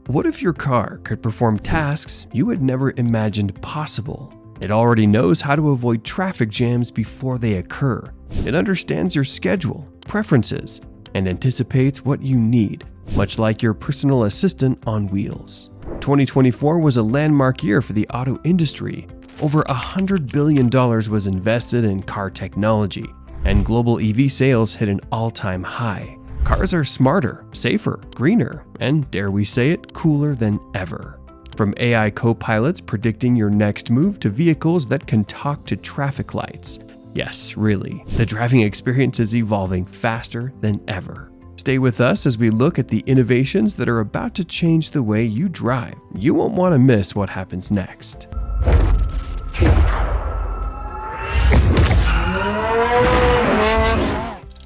What if your car could perform tasks you had never imagined possible? It already knows how to avoid traffic jams before they occur. It understands your schedule, preferences, and anticipates what you need, much like your personal assistant on wheels. 2024 was a landmark year for the auto industry. Over $100 billion was invested in car technology, and global EV sales hit an all-time high. Cars are smarter, safer, greener, and dare we say it, cooler than ever. From AI co-pilots predicting your next move to vehicles that can talk to traffic lights. Yes, really, the driving experience is evolving faster than ever. Stay with us as we look at the innovations that are about to change the way you drive. You won't want to miss what happens next.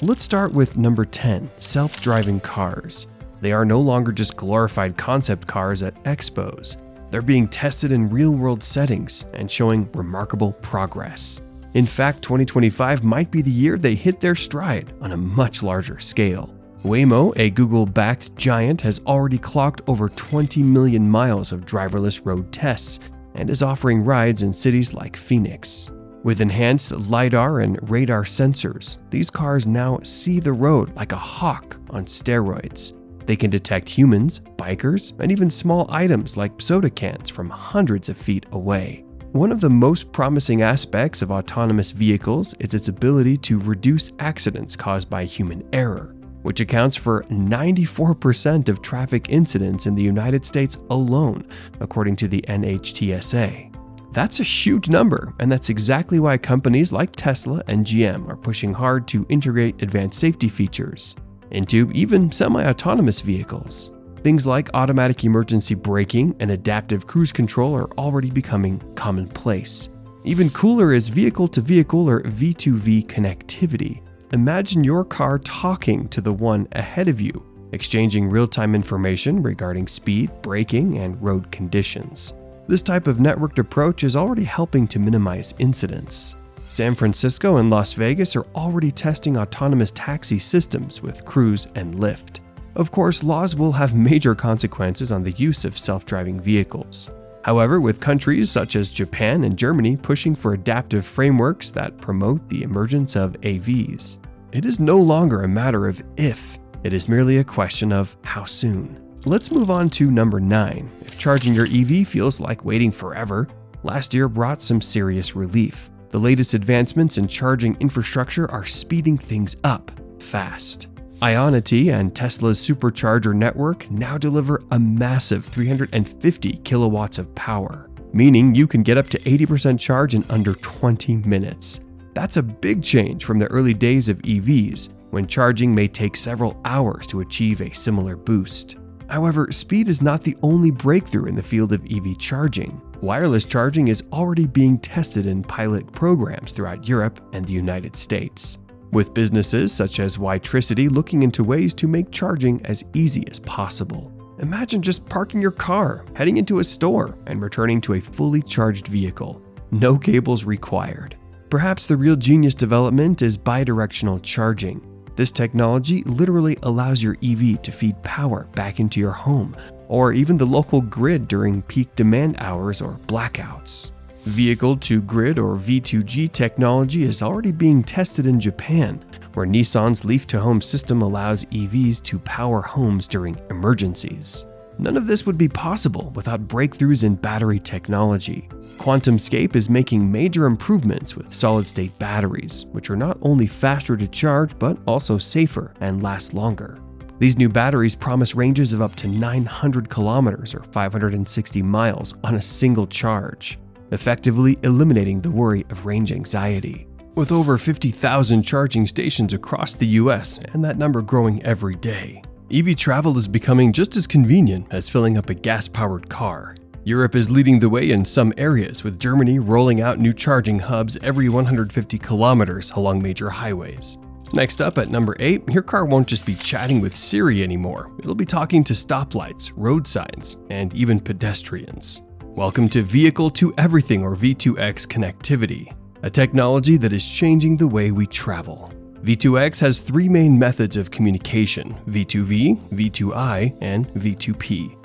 Let's start with number 10, self-driving cars. They are no longer just glorified concept cars at expos. They're being tested in real-world settings and showing remarkable progress. In fact, 2025 might be the year they hit their stride on a much larger scale. Waymo, a Google-backed giant, has already clocked over 20 million miles of driverless road tests and is offering rides in cities like Phoenix. With enhanced LiDAR and radar sensors, these cars now see the road like a hawk on steroids. They can detect humans, bikers, and even small items like soda cans from hundreds of feet away. One of the most promising aspects of autonomous vehicles is its ability to reduce accidents caused by human error, which accounts for 94% of traffic incidents in the United States alone, according to the NHTSA. That's a huge number, and that's exactly why companies like Tesla and GM are pushing hard to integrate advanced safety features into even semi-autonomous vehicles. Things like automatic emergency braking and adaptive cruise control are already becoming commonplace. Even cooler is vehicle-to-vehicle or V2V connectivity. Imagine your car talking to the one ahead of you, exchanging real-time information regarding speed, braking, and road conditions. This type of networked approach is already helping to minimize incidents. San Francisco and Las Vegas are already testing autonomous taxi systems with Cruise and Lyft. Of course, laws will have major consequences on the use of self-driving vehicles. However, with countries such as Japan and Germany pushing for adaptive frameworks that promote the emergence of AVs, it is no longer a matter of if, it is merely a question of how soon. Let's move on to number 9. If charging your EV feels like waiting forever, last year brought some serious relief. The latest advancements in charging infrastructure are speeding things up fast. Ionity and Tesla's supercharger network now deliver a massive 350 kilowatts of power, meaning you can get up to 80% charge in under 20 minutes. That's a big change from the early days of EVs, when charging may take several hours to achieve a similar boost. However, speed is not the only breakthrough in the field of EV charging. Wireless charging is already being tested in pilot programs throughout Europe and the United States, with businesses such as Ytricity looking into ways to make charging as easy as possible. Imagine just parking your car, heading into a store, and returning to a fully charged vehicle. No cables required. Perhaps the real genius development is bidirectional charging. This technology literally allows your EV to feed power back into your home, or even the local grid during peak demand hours or blackouts. Vehicle-to-grid or V2G technology is already being tested in Japan, where Nissan's Leaf-to-Home system allows EVs to power homes during emergencies. None of this would be possible without breakthroughs in battery technology. QuantumScape is making major improvements with solid-state batteries, which are not only faster to charge but also safer and last longer. These new batteries promise ranges of up to 900 kilometers or 560 miles on a single charge, effectively eliminating the worry of range anxiety. With over 50,000 charging stations across the US and that number growing every day, EV travel is becoming just as convenient as filling up a gas-powered car. Europe is leading the way in some areas, with Germany rolling out new charging hubs every 150 kilometers along major highways. Next up at number 8, your car won't just be chatting with Siri anymore. It'll be talking to stoplights, road signs, and even pedestrians. Welcome to Vehicle-to-Everything or V2X connectivity, a technology that is changing the way we travel. V2X has 3 main methods of communication: V2V, V2I, and V2P.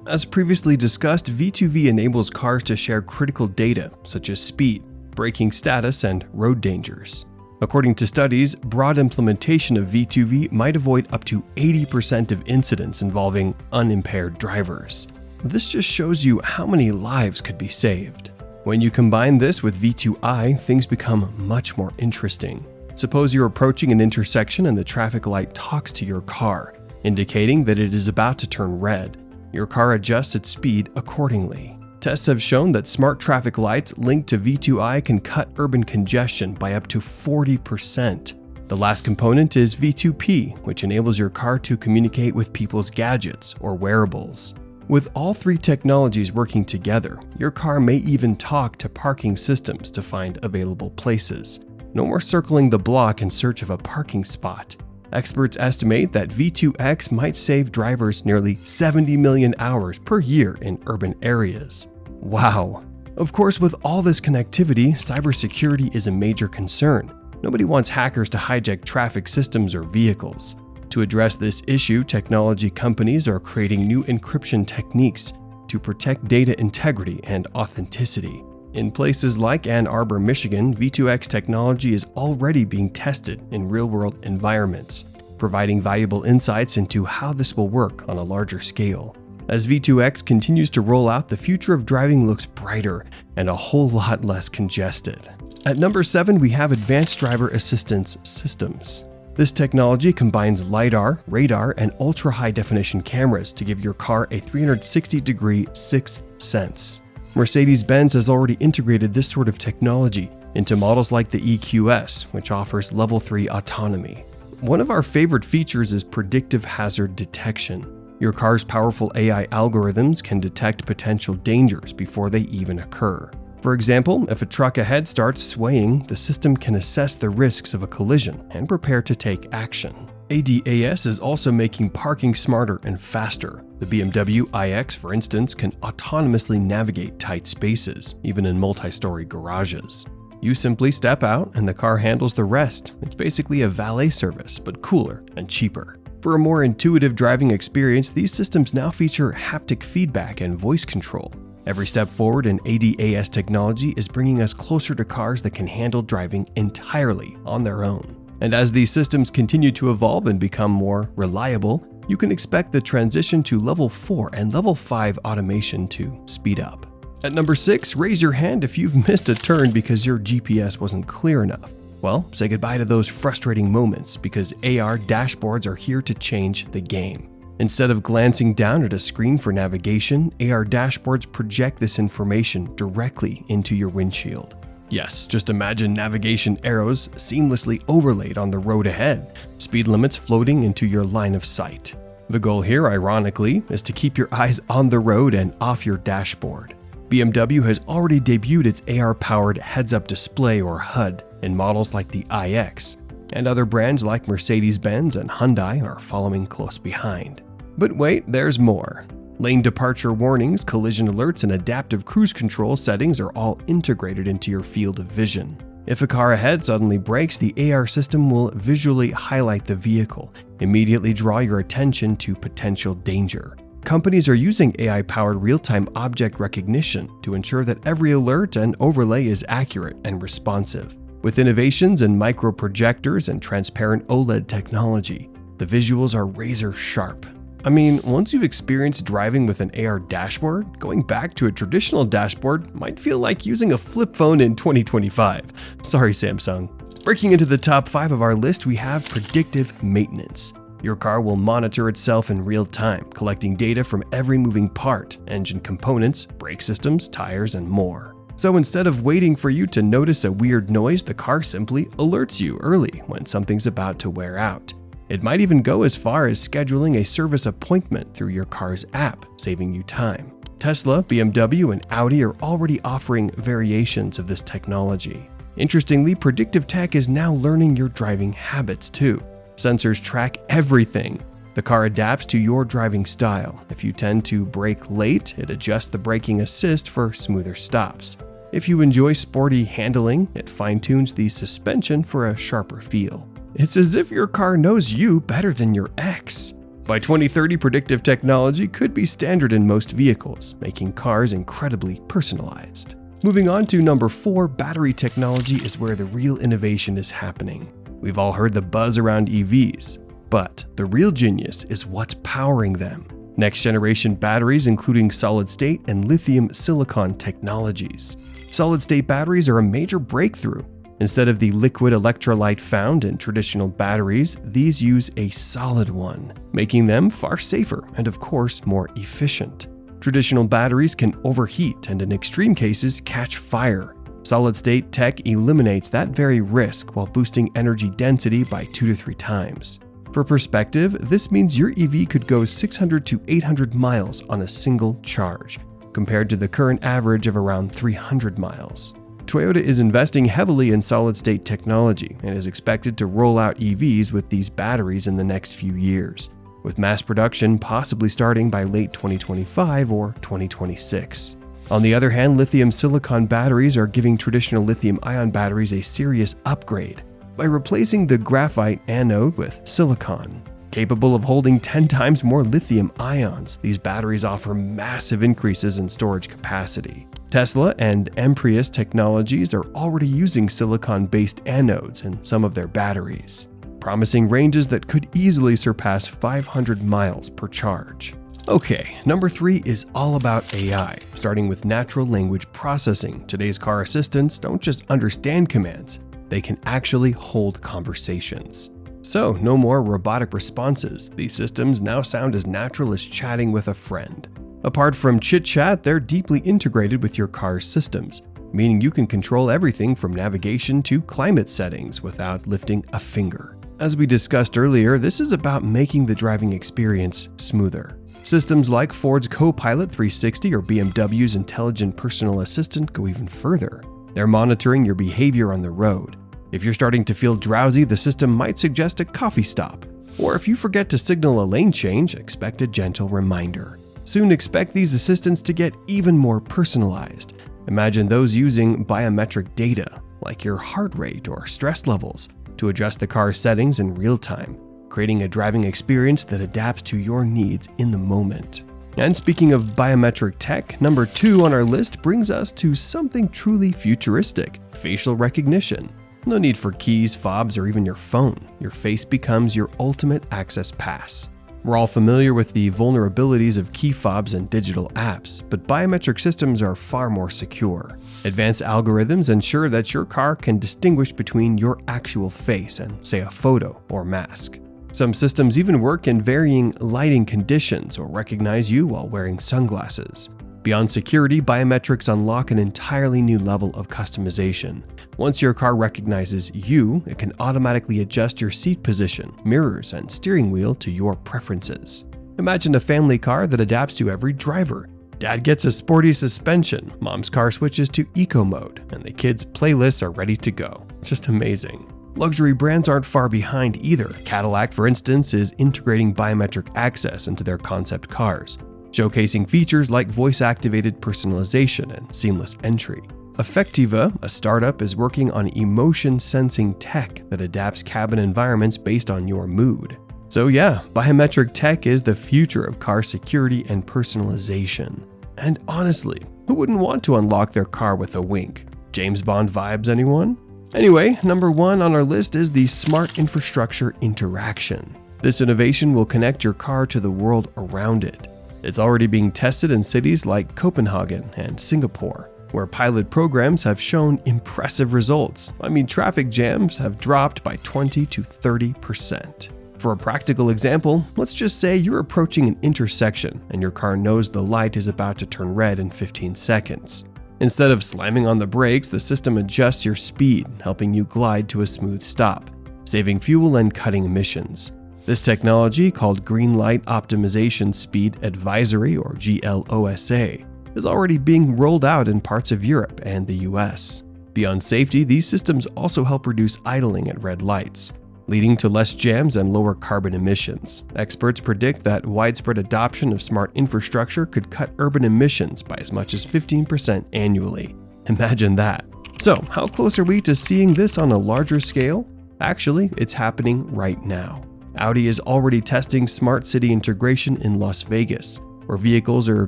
As previously discussed, V2V enables cars to share critical data such as speed, braking status, and road dangers. According to studies, broad implementation of V2V might avoid up to 80% of incidents involving unimpaired drivers. This just shows you how many lives could be saved. When you combine this with V2I, things become much more interesting. Suppose you're approaching an intersection and the traffic light talks to your car, indicating that it is about to turn red. Your car adjusts its speed accordingly. Tests have shown that smart traffic lights linked to V2I can cut urban congestion by up to 40%. The last component is V2P, which enables your car to communicate with people's gadgets or wearables. With all three technologies working together, your car may even talk to parking systems to find available places. No more circling the block in search of a parking spot. Experts estimate that V2X might save drivers nearly 70 million hours per year in urban areas. Wow! Of course, with all this connectivity, cybersecurity is a major concern. Nobody wants hackers to hijack traffic systems or vehicles. To address this issue, technology companies are creating new encryption techniques to protect data integrity and authenticity. In places like Ann Arbor, Michigan, V2X technology is already being tested in real-world environments, providing valuable insights into how this will work on a larger scale. As V2X continues to roll out, the future of driving looks brighter and a whole lot less congested. At number 7, we have advanced driver assistance systems. This technology combines LiDAR, radar, and ultra-high-definition cameras to give your car a 360-degree sixth sense. Mercedes-Benz has already integrated this sort of technology into models like the EQS, which offers Level 3 autonomy. One of our favorite features is predictive hazard detection. Your car's powerful AI algorithms can detect potential dangers before they even occur. For example, if a truck ahead starts swaying, the system can assess the risks of a collision and prepare to take action. ADAS is also making parking smarter and faster. The BMW iX, for instance, can autonomously navigate tight spaces, even in multi-story garages. You simply step out and the car handles the rest. It's basically a valet service, but cooler and cheaper. For a more intuitive driving experience, these systems now feature haptic feedback and voice control. Every step forward in ADAS technology is bringing us closer to cars that can handle driving entirely on their own. And as these systems continue to evolve and become more reliable, you can expect the transition to Level 4 and Level 5 automation to speed up. At number 6, raise your hand if you've missed a turn because your GPS wasn't clear enough. Well, say goodbye to those frustrating moments because AR dashboards are here to change the game. Instead of glancing down at a screen for navigation, AR dashboards project this information directly into your windshield. Yes, just imagine navigation arrows seamlessly overlaid on the road ahead, speed limits floating into your line of sight. The goal here, ironically, is to keep your eyes on the road and off your dashboard. BMW has already debuted its AR-powered heads-up display or HUD in models like the iX, and other brands like Mercedes-Benz and Hyundai are following close behind. But wait, there's more. Lane departure warnings, collision alerts, and adaptive cruise control settings are all integrated into your field of vision. If a car ahead suddenly brakes, the AR system will visually highlight the vehicle, immediately draw your attention to potential danger. Companies are using AI-powered real-time object recognition to ensure that every alert and overlay is accurate and responsive. With innovations in micro-projectors and transparent OLED technology, the visuals are razor-sharp. I mean, once you've experienced driving with an AR dashboard, going back to a traditional dashboard might feel like using a flip phone in 2025. Sorry, Samsung. Breaking into the top 5 of our list, we have predictive maintenance. Your car will monitor itself in real time, collecting data from every moving part, engine components, brake systems, tires, and more. So instead of waiting for you to notice a weird noise, the car simply alerts you early when something's about to wear out. It might even go as far as scheduling a service appointment through your car's app, saving you time. Tesla, BMW, and Audi are already offering variations of this technology. Interestingly, predictive tech is now learning your driving habits too. Sensors track everything. The car adapts to your driving style. If you tend to brake late, it adjusts the braking assist for smoother stops. If you enjoy sporty handling, it fine-tunes the suspension for a sharper feel. It's as if your car knows you better than your ex. By 2030, predictive technology could be standard in most vehicles, making cars incredibly personalized. Moving on to number 4, battery technology is where the real innovation is happening. We've all heard the buzz around EVs, but the real genius is what's powering them. Next-generation batteries including solid-state and lithium-silicon technologies. Solid-state batteries are a major breakthrough. Instead of the liquid electrolyte found in traditional batteries, these use a solid one, making them far safer and, of course, more efficient. Traditional batteries can overheat and, in extreme cases, catch fire. Solid-state tech eliminates that very risk while boosting energy density by 2 to 3 times. For perspective, this means your EV could go 600 to 800 miles on a single charge, compared to the current average of around 300 miles. Toyota is investing heavily in solid-state technology and is expected to roll out EVs with these batteries in the next few years, with mass production possibly starting by late 2025 or 2026. On the other hand, lithium-silicon batteries are giving traditional lithium-ion batteries a serious upgrade by replacing the graphite anode with silicon. Capable of holding 10 times more lithium ions, these batteries offer massive increases in storage capacity. Tesla and Amprius technologies are already using silicon-based anodes in some of their batteries, promising ranges that could easily surpass 500 miles per charge. Okay, number 3 is all about AI, starting with natural language processing. Today's car assistants don't just understand commands, they can actually hold conversations. So, no more robotic responses. These systems now sound as natural as chatting with a friend. Apart from chit-chat, they're deeply integrated with your car's systems, meaning you can control everything from navigation to climate settings without lifting a finger. As we discussed earlier, this is about making the driving experience smoother. Systems like Ford's Copilot 360 or BMW's Intelligent Personal Assistant go even further. They're monitoring your behavior on the road. If you're starting to feel drowsy, the system might suggest a coffee stop. Or if you forget to signal a lane change, expect a gentle reminder. Soon expect these assistants to get even more personalized. Imagine those using biometric data, like your heart rate or stress levels, to adjust the car's settings in real time, creating a driving experience that adapts to your needs in the moment. And speaking of biometric tech, number 2 on our list brings us to something truly futuristic: facial recognition. No need for keys, fobs, or even your phone. Your face becomes your ultimate access pass. We're all familiar with the vulnerabilities of key fobs and digital apps, but biometric systems are far more secure. Advanced algorithms ensure that your car can distinguish between your actual face and, say, a photo or mask. Some systems even work in varying lighting conditions or recognize you while wearing sunglasses. Beyond security, biometrics unlock an entirely new level of customization. Once your car recognizes you, it can automatically adjust your seat position, mirrors, and steering wheel to your preferences. Imagine a family car that adapts to every driver. Dad gets a sporty suspension, mom's car switches to eco mode, and the kids' playlists are ready to go. Just amazing. Luxury brands aren't far behind either. Cadillac, for instance, is integrating biometric access into their concept cars, showcasing features like voice-activated personalization and seamless entry. Affectiva, a startup, is working on emotion-sensing tech that adapts cabin environments based on your mood. So yeah, biometric tech is the future of car security and personalization. And honestly, who wouldn't want to unlock their car with a wink? James Bond vibes, anyone? Anyway, number 1 on our list is the smart infrastructure interaction. This innovation will connect your car to the world around it. It's already being tested in cities like Copenhagen and Singapore, where pilot programs have shown impressive results. Traffic jams have dropped by 20 to 30%. For a practical example, let's just say you're approaching an intersection and your car knows the light is about to turn red in 15 seconds. Instead of slamming on the brakes, the system adjusts your speed, helping you glide to a smooth stop, saving fuel and cutting emissions. This technology, called Green Light Optimization Speed Advisory or GLOSA, is already being rolled out in parts of Europe and the US. Beyond safety, these systems also help reduce idling at red lights, leading to less jams and lower carbon emissions. Experts predict that widespread adoption of smart infrastructure could cut urban emissions by as much as 15% annually. Imagine that. So, how close are we to seeing this on a larger scale? Actually, it's happening right now. Audi is already testing smart city integration in Las Vegas, where vehicles are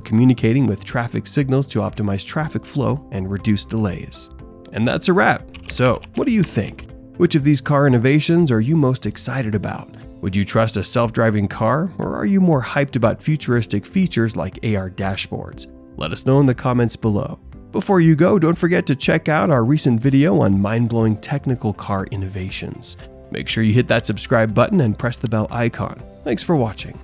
communicating with traffic signals to optimize traffic flow and reduce delays. And that's a wrap. So, what do you think? Which of these car innovations are you most excited about? Would you trust a self-driving car, or are you more hyped about futuristic features like AR dashboards? Let us know in the comments below. Before you go, don't forget to check out our recent video on mind-blowing technical car innovations. Make sure you hit that subscribe button and press the bell icon. Thanks for watching.